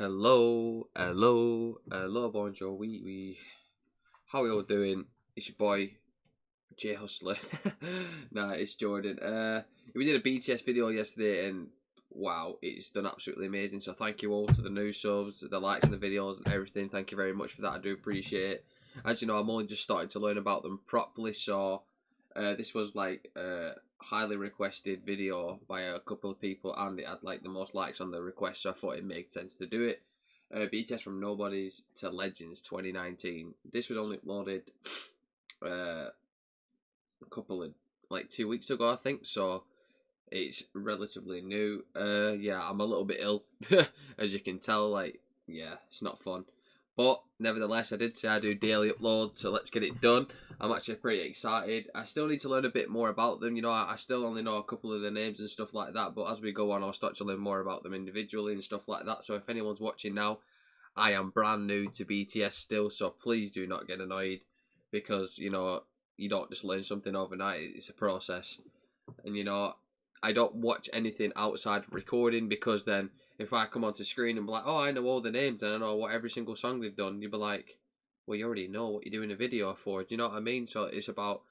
Hello, bonjour, how are you all doing? It's your boy, J Hustler. Nah, it's Jordan. We did a BTS video yesterday, and wow, it's done absolutely amazing. So thank you all to the new subs, the likes on the videos, and everything. Thank you very much for that. I do appreciate it. As you know, I'm only just starting to learn about them properly, so this was like a highly requested video by a couple of people, and it had like the most likes on the request, so I thought it made sense to do it. BTS from Nobodies to Legends 2019. This was only uploaded a couple of, like 2 weeks ago, I think, so it's relatively new. Yeah, I'm a little bit ill, as you can tell. Like, yeah, it's not fun. But nevertheless, I did say I do daily upload, so let's get it done. I'm actually pretty excited. I still need to learn a bit more about them. You know, I still only know a couple of the names and stuff like that. But as we go on, I'll start to learn more about them individually and stuff like that. So if anyone's watching now, I am brand new to BTS still. So please do not get annoyed, because, you know, you don't just learn something overnight. It's a process. And, you know, I don't watch anything outside of recording, because then if I come onto screen and be like, oh, I know all the names and I know what every single song they've done, you'd be like, well, you already know what you're doing a video for. Do you know what I mean? So it's all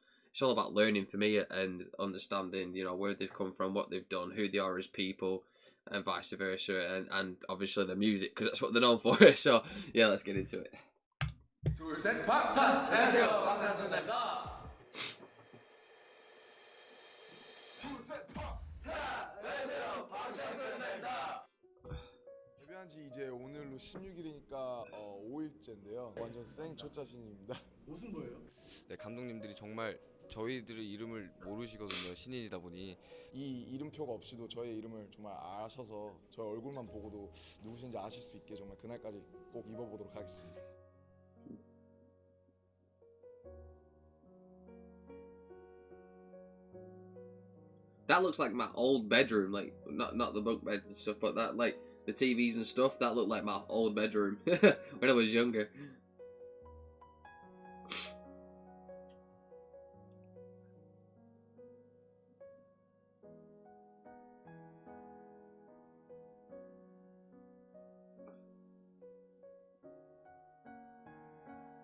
about learning for me, and understanding, you know, where they've come from, what they've done, who they are as people, and vice versa, and obviously the music, because that's what they're known for. So yeah, let's get into it. 둘, 셋, 방탄! 안녕하세요, 방탄소년단입니다. 둘, 셋, 방탄! 안녕하세요, 방탄소년단입니다. 데뷔한 지 이제 오늘로 16일이니까 5일째인데요. 완전 생초짜신입니다. 무슨 거예요? 네, 감독님들이 정말 저희들의 이름을 모르시거든요. 신인이다 보니. 이 이름표가 없이도 저의 이름을 정말 아셔서 저의 얼굴만 보고도 누구신지 아실 수 있게 정말 그날까지 꼭 입어보도록 하겠습니다. That looks like my old bedroom, like not the bunk beds and stuff, but that, like the TVs and stuff, that looked like my old bedroom when I was younger.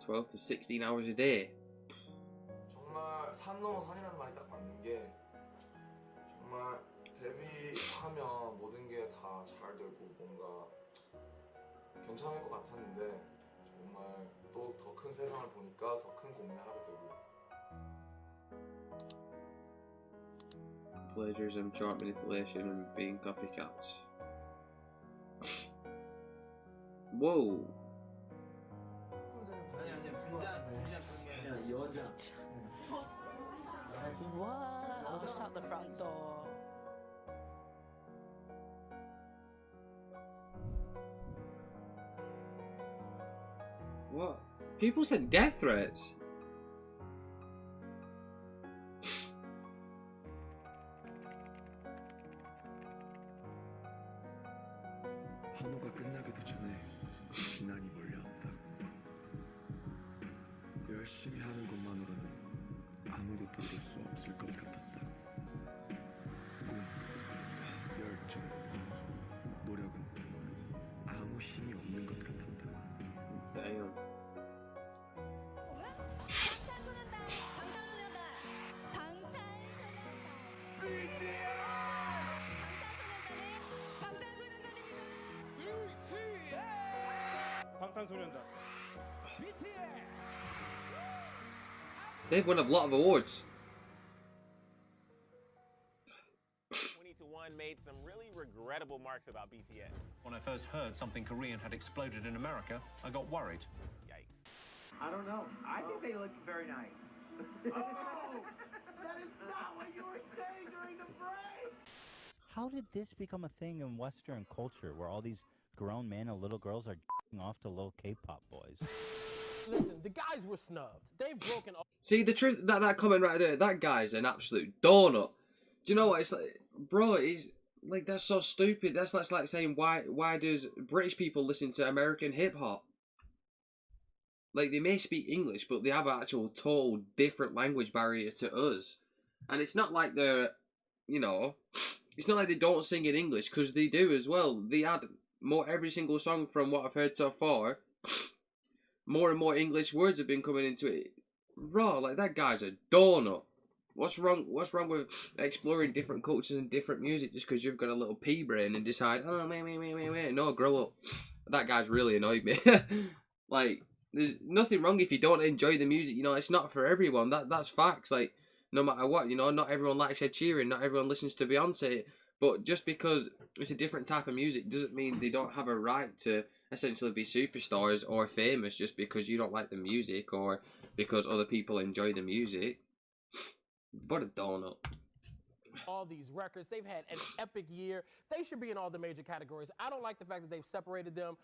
(12 to 16 hours a day). 정말 산 넘어 산이라는 말이 딱 맞는 게 정말 데뷔하면 모든 게 다 잘 되고 뭔가 괜찮을 것 같았는데 정말 또 더 큰 세상을 보니까 더 큰 고민을 하게 되고. Plagiarism, chart manipulation, and being copycats. Whoa. What? Shut the front door. What? People sent death threats. 한호가 끝나기도 전에 비난이 몰려왔다. 열심히 하는 것만으로는 아무것도 얻을 수 없을 것 같았다. 꿈, 열정, 노력은 아무 힘이 없는 것 같았다. Damn. 방탄소년단. They've won a lot of awards. 2021 made some really regrettable marks about BTS. When I first heard something Korean had exploded in America, I got worried. Yikes. I don't know. I think they look very nice. Oh, that is not what you were saying during the break. How did this become a thing in Western culture, where all these grown men and little girls are off to little K-pop boys? Listen, the guys were snubbed. They've broken all. See, the truth, that comment right there, that guy's an absolute donut. Do you know what? It's like, bro, he's like, that's so stupid. That's like saying, why does British people listen to American hip hop? Like, they may speak English, but they have an actual total different language barrier to us. And it's not like they're, you know, it's not like they don't sing in English, because they do as well. They had more every single song from what I've heard so far, more and more English words have been coming into it. Raw, like that guy's a donut. What's wrong with exploring different cultures and different music just because you've got a little pea brain and decide, oh, man, no, grow up. That guy's really annoyed me. Like, there's nothing wrong if you don't enjoy the music, you know, it's not for everyone, that's facts, like, no matter what, you know, not everyone likes Ed Sheeran, not everyone listens to Beyonce, but just because it's a different type of music doesn't mean they don't have a right to essentially be superstars or famous just because you don't like the music or because other people enjoy the music. What a donut. All these records, they've had an epic year. They should be in all the major categories. I don't like the fact that they've separated them.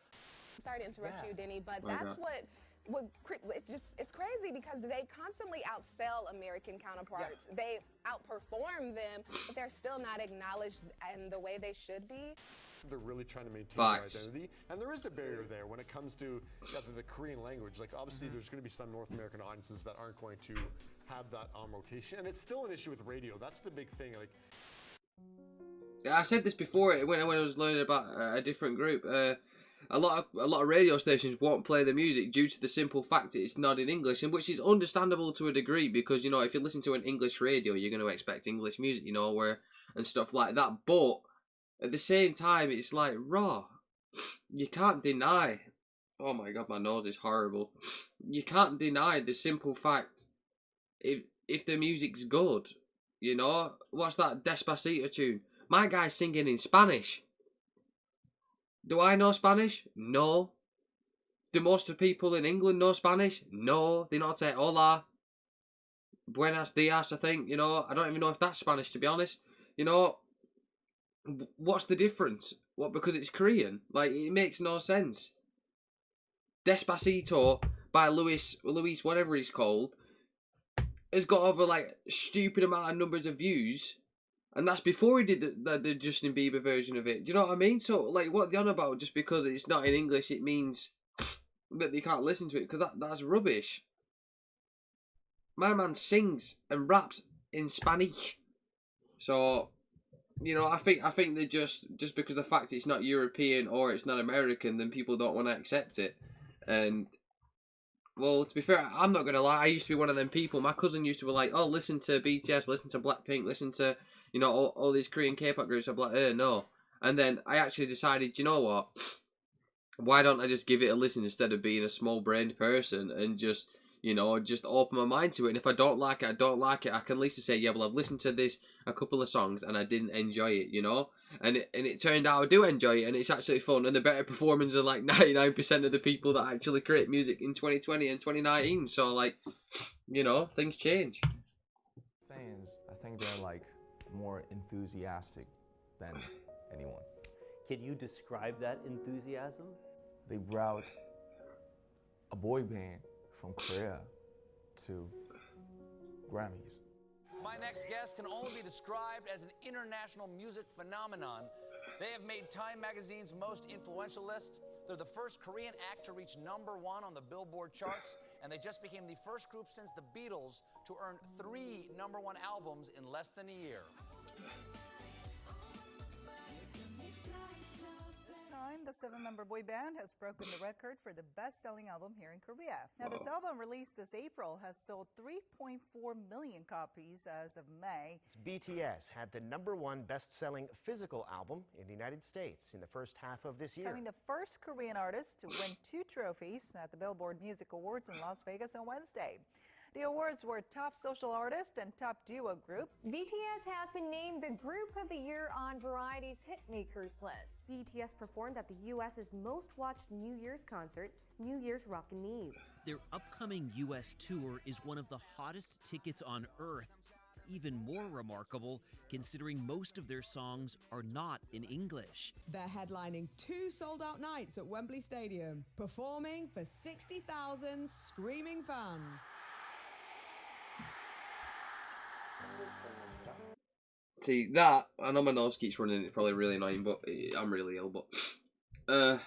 Sorry to interrupt you, Denny, but that's what it's crazy because they constantly outsell American counterparts. They outperform them, but they're still not acknowledged in the way they should be. They're really trying to maintain their identity, and there is a barrier there when it comes to the Korean language. Like, obviously, there's going to be some North American audiences that aren't going to have that on rotation, and it's still an issue with radio. That's the big thing. Like, yeah, I said this before when I was learning about a different group. A lot of radio stations won't play the music due to the simple fact that it's not in English, and which is understandable to a degree because, you know, if you listen to an English radio, you're going to expect English music, you know, and stuff like that. But at the same time, it's like, raw. You can't deny. Oh my god, my nose is horrible. You can't deny the simple fact if the music's good, you know. What's that Despacito tune? My guy's singing in Spanish. Do I know Spanish? No. Do most of the people in England know Spanish? No. They not say hola, buenos dias, I think, you know. I don't even know if that's Spanish, to be honest. You know, what's the difference? What, because it's Korean? Like, it makes no sense. Despacito by Luis, whatever he's called, has got over, like, stupid amount of numbers of views. And that's before he did the Justin Bieber version of it. Do you know what I mean? So, like, what they're on about, just because it's not in English, it means that they can't listen to it, because that's rubbish. My man sings and raps in Spanish. So, you know, I think they just because the fact it's not European or it's not American, then people don't want to accept it. And, well, to be fair, I'm not going to lie, I used to be one of them people. My cousin used to be like, oh, listen to BTS, listen to Blackpink, listen to, you know, all these Korean K-pop groups. I'm like, no. And then I actually decided, you know what? Why don't I just give it a listen instead of being a small-brained person and just, you know, just open my mind to it. And if I don't like it, I don't like it. I can at least say, yeah, well, I've listened to this, a couple of songs, and I didn't enjoy it, you know? And it turned out I do enjoy it, and it's actually fun. And the better performers are like 99% of the people that actually create music in 2020 and 2019. So, like, you know, things change. Fans, I think they're, like, more enthusiastic than anyone. Can you describe that enthusiasm? They brought a boy band from Korea to Grammys. My next guest can only be described as an international music phenomenon. They have made Time Magazine's most influential list. They're the first Korean act to reach #1 on the Billboard charts, and they just became the first group since the Beatles to earn 3 #1 albums in less than a year. The 7-member boy band has broken the record for the best-selling album here in Korea. Now, this album, released this April, has sold 3.4 million copies as of May. BTS had the #1 best-selling physical album in the United States in the first half of this year. Becoming the first Korean artist to win 2 trophies at the Billboard Music Awards in Las Vegas on Wednesday. The awards were Top Social Artist and Top Duo Group. BTS has been named the Group of the Year on Variety's Hitmakers list. BTS performed at the U.S.'s most-watched New Year's concert, New Year's Rockin' Eve. Their upcoming U.S. tour is one of the hottest tickets on Earth. Even more remarkable, considering most of their songs are not in English. They're headlining 2 sold-out nights at Wembley Stadium, performing for 60,000 screaming fans. See, that, I know my nose keeps running, it's probably really annoying, but I'm really ill, but,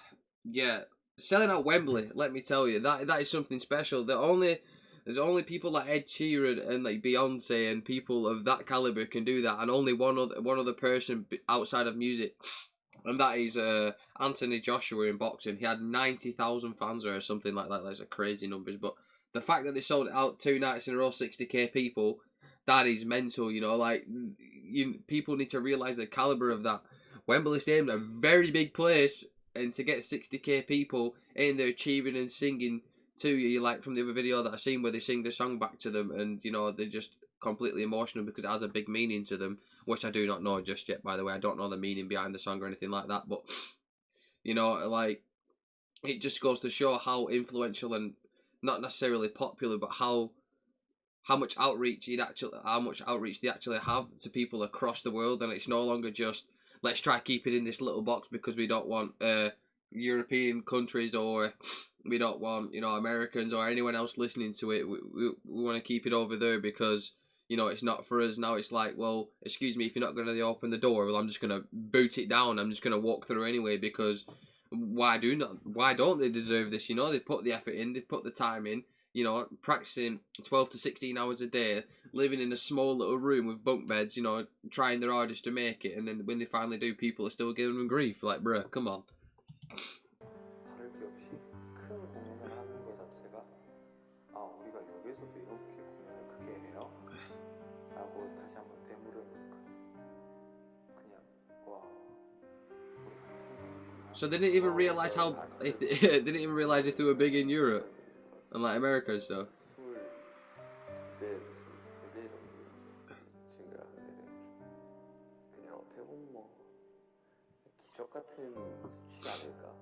yeah, selling out Wembley, let me tell you, that is something special. There's only people like Ed Sheeran and, like, Beyonce and people of that caliber can do that, and only one other person outside of music and that is Anthony Joshua in boxing. He had 90,000 fans or something like that. That's a crazy numbers, but the fact that they sold it out 2 nights in a row, 60k people, that is mental. You know, like people need to realise the calibre of that. Wembley Stadium, a very big place, and to get 60k people in there cheering and singing to you, like from the other video that I seen where they sing the song back to them, and you know they're just completely emotional because it has a big meaning to them, which I do not know just yet, by the way. I don't know the meaning behind the song or anything like that, but you know, like it just goes to show how influential and not necessarily popular, but how much outreach they actually have to people across the world, and it's no longer just let's try keep it in this little box because we don't want European countries or we don't want, you know, Americans or anyone else listening to it. We want to keep it over there because, you know, it's not for us. Now it's like, well, excuse me, if you're not going to open the door, well, I'm just going to boot it down. I'm just going to walk through anyway because why don't they deserve this? You know, they've put the effort in, they've put the time in, you know, practicing 12 to 16 hours a day, living in a small little room with bunk beds, you know, trying their hardest to make it. And then when they finally do, people are still giving them grief. Like, bruh, come on. 다를 게 없이 큰 공연을 하는 것 자체가 우리가 여기서도 이렇게 공연을 크게 해요? 라고 다시 한번 되물으니까 그냥 와 우리 감사하구나. So they didn't even realize they didn't even realize if they were big in Europe and like America and stuff. 22대, 23대 정도 친구라 그냥 어떻게 보면 뭐 기적 같은 수치 아닐까.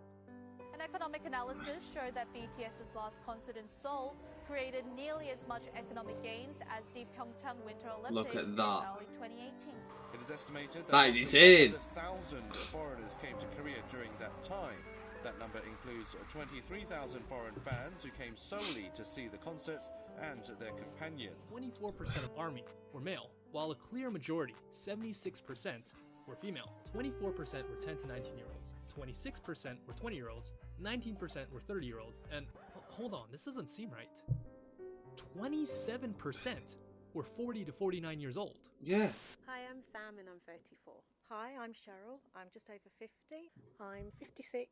An economic analysis showed that BTS's last concert in Seoul created nearly as much economic gains as the Pyeongchang Winter Olympics Look at in that. early 2018. It is estimated That is that insane. 1,000 foreigners came to Korea during that time. That number includes 23,000 foreign fans who came solely to see the concerts and their companions. 24% of ARMY were male, while a clear majority, 76%, were female. 24% were 10 to 19-year-olds, 26% were 20-year-olds, 19% were 30-year-olds, and hold on, this doesn't seem right. 27% were 40 to 49 years old. Yeah. Hi, I'm Sam and I'm 34. Hi, I'm Cheryl. I'm just over 50. I'm 56.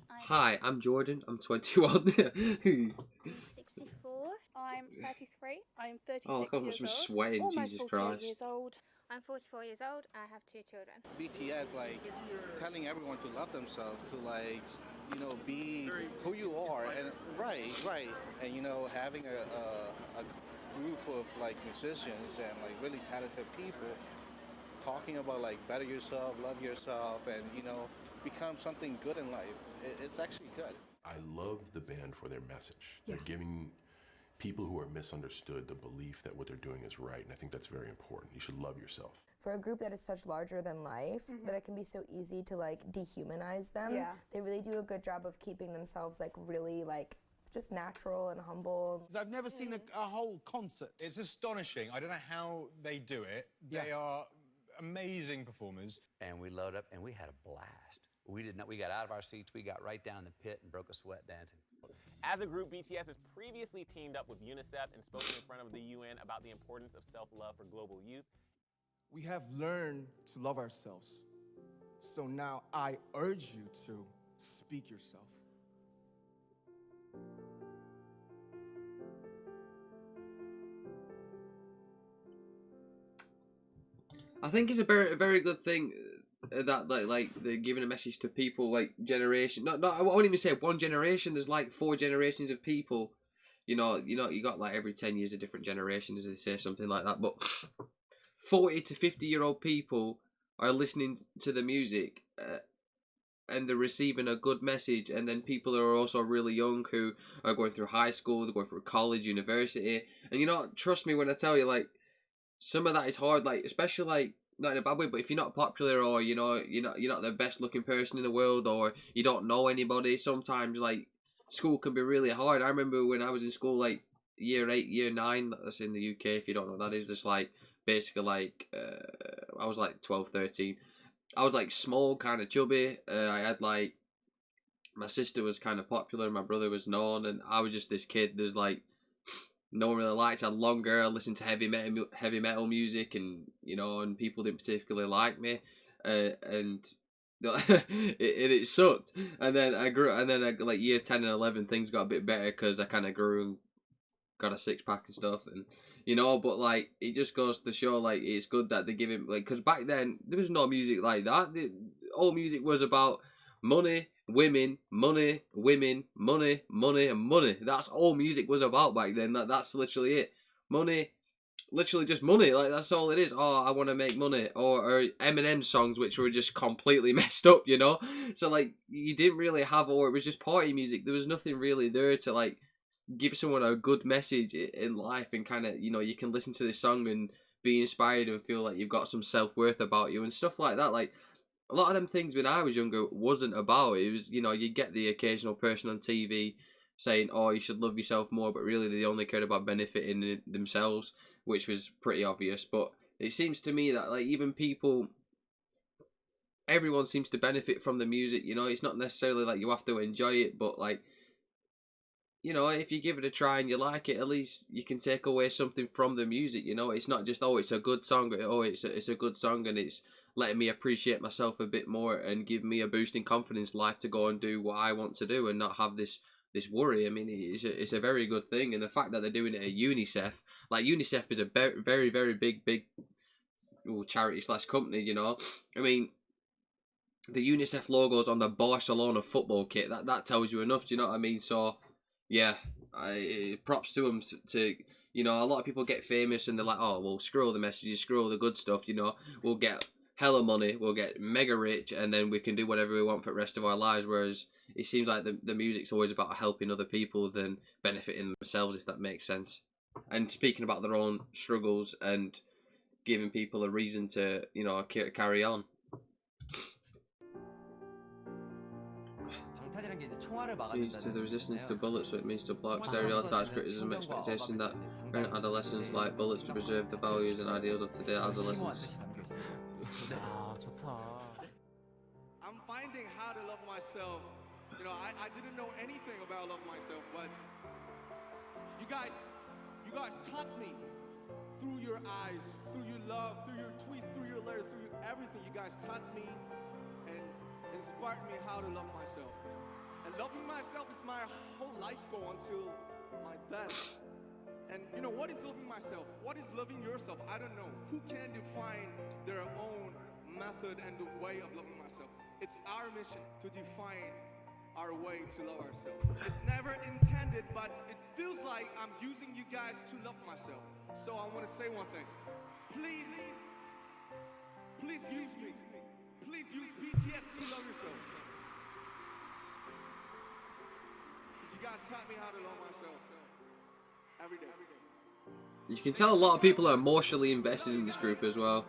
Hi, I'm Jordan. I'm 21. 64. I'm 33. I'm 36 Oh, God, years I'm old. sweating, Almost Jesus 48 Christ. years old. I'm 44 years old. I have 2 children. BTS, like, telling everyone to love themselves, to, like, you know, be who you are. And right. And, you know, having a group of, like, musicians and, like, really talented people talking about, like, better yourself, love yourself, and, you know, become something good in life. It's actually good. I love the band for their message. They're giving people who are misunderstood the belief that what they're doing is right, and I think that's very important. You should love yourself. For a group that is such larger than life, that it can be so easy to like dehumanize them. Yeah. They really do a good job of keeping themselves like really like just natural and humble. I've never seen a whole concert. It's astonishing. I don't know how they do it. They are amazing performers. And we load up and we had a blast. We got out of our seats, we got right down in the pit and broke a sweat dancing. As a group, BTS has previously teamed up with UNICEF and spoken in front of the UN about the importance of self-love for global youth. We have learned to love ourselves. So now I urge you to speak yourself. I think it's a very good thing that like they're giving a message to people like generation. Not I won't even say one generation. There's like 4 generations of people. You got like every 10 years a different generation, as they say, something like that. But 40 to 50-year-old people are listening to the music and they're receiving a good message. And then people who are also really young who are going through high school, they're going through college, university. And trust me when I tell you, like, some of that is hard, like, especially like, not in a bad way, but if you're not popular or you're not the best looking person in the world or you don't know anybody, sometimes like school can be really hard. I remember when I was in school, like year 8, year 9, that's in the UK, if you don't know what that is, just like basically like I was like 12, 13. I was like small, kind of chubby. I had like, my sister was kind of popular, my brother was known, and I was just this kid. There's like, no one really liked. I had long hair. I listened to heavy metal music, and and people didn't particularly like me. And it sucked. And then I grew, and then like year 10 and 11, things got a bit better because I kind of grew and got a 6-pack and stuff, and you know. But like, it just goes to show, like, it's good that they give him, like, because back then there was no music like that. All music was about money, women, money, women, money, money, and money. That's all music was about back then. That's literally it. Money, literally just money. Like, that's all it is. Oh, I want to make money. Or Eminem songs, which were just completely messed up, you know. So like, you didn't really have, or it was just party music. There was nothing really there to like give someone a good message in life, and kind of, you know, you can listen to this song and be inspired and feel like you've got some self-worth about you and stuff like that. Like, a lot of them things when I was younger wasn't about. It was, you know, you get the occasional person on TV saying, oh, you should love yourself more, but really they only cared about benefiting themselves, which was pretty obvious. But it seems to me that, like, even people, everyone seems to benefit from the music, you know. It's not necessarily like you have to enjoy it, but like, you know, if you give it a try and you like it, at least you can take away something from the music, you know. It's not just, oh, it's a good song, but oh, it's a good song and it's letting me appreciate myself a bit more and give me a boost in confidence life to go and do what I want to do and not have this worry. I mean, it's a very good thing, and the fact that they're doing it at UNICEF, like, UNICEF is a very, very big charity / company, you know. I mean, the UNICEF logo's on the Barcelona football kit. That tells you enough, do you know what I mean? So yeah, props to them to, you know, a lot of people get famous and they're like, oh, well, screw all the messages, screw all the good stuff, you know, we'll get hella money, we'll get mega rich, and then we can do whatever we want for the rest of our lives. Whereas it seems like the music's always about helping other people than benefiting themselves, if that makes sense. And speaking about their own struggles and giving people a reason to, you know, carry on. Leads to the resistance to bullets, so it means to block stereotypes, criticism, expectation that parent adolescents like bullets to preserve the values and ideals of today adolescents. I'm finding how to love myself. You know, I didn't know anything about love myself, but you guys taught me through your eyes, through your love, through your tweets, through your letters, through everything. You guys taught me and inspired me how to love myself. And loving myself is my whole life goal until my death. And you know, what is loving myself? What is loving yourself? I don't know. Who can define their own method and the way of loving myself? It's our mission to define our way to love ourselves. It's never intended, but it feels like I'm using you guys to love myself. So I want to say one thing. Please use me. Please use BTS to love yourselves. You guys taught me how to love myself every day. You can tell a lot of people are emotionally invested in this group as well.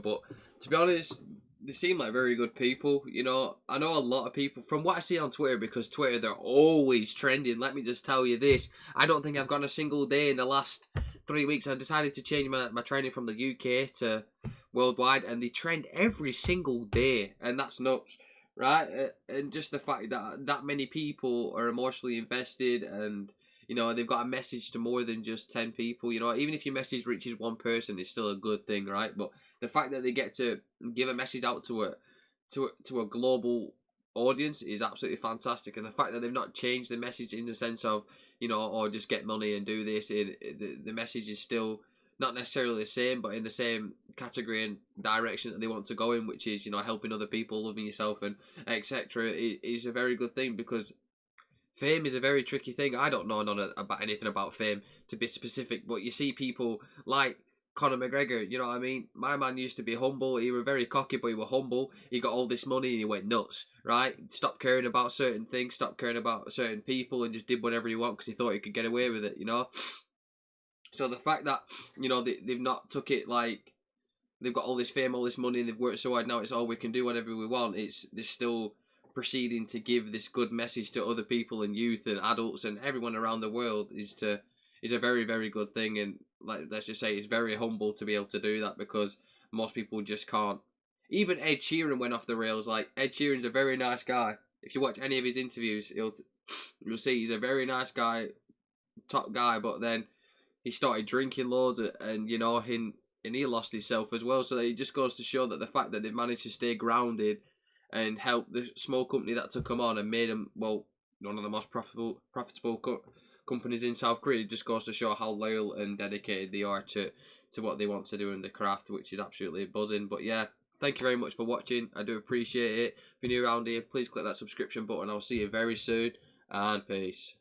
But to be honest, they seem like very good people, you know. I know a lot of people, from what I see on Twitter, because Twitter, they're always trending. Let me just tell you this. I don't think I've gone a single day in the last 3 weeks. I decided to change my trending from the UK to worldwide, and they trend every single day, and that's nuts, right? And just the fact that that many people are emotionally invested, and you know, they've got a message to more than just 10 people, you know. Even if your message reaches one person, it's still a good thing, right? But the fact that they get to give a message out to a global audience is absolutely fantastic, and the fact that they've not changed the message in the sense of, you know, or just get money and do this, the message is still not necessarily the same, but in the same category and direction that they want to go in, which is, you know, helping other people, loving yourself, and etc. is a very good thing, because fame is a very tricky thing. I don't know about anything about fame, to be specific, but you see people like Conor McGregor, you know what I mean? My man used to be humble. He was very cocky, but he was humble. He got all this money and he went nuts, right? Stopped caring about certain things, stopped caring about certain people, and just did whatever he wanted because he thought he could get away with it, you know? So the fact that, you know, they've not took it like they've got all this fame, all this money, and they've worked so hard, now it's all we can do whatever we want. They're still proceeding to give this good message to other people and youth and adults and everyone around the world is a very, very good thing. And like, let's just say it's very humble to be able to do that, because most people just can't. Even Ed Sheeran went off the rails. Like, Ed Sheeran's a very nice guy. If you watch any of his interviews, you'll see he's a very nice guy, top guy, but then he started drinking loads and you know, and he lost himself as well. So it just goes to show that the fact that they've managed to stay grounded and help the small company that took them on and made them, well, one of the most profitable companies in South Korea, just goes to show how loyal and dedicated they are to what they want to do in the craft, which is absolutely buzzing. But yeah, thank you very much for watching. I do appreciate it. If you're new around here, please click that subscription button. I'll see you very soon, and peace.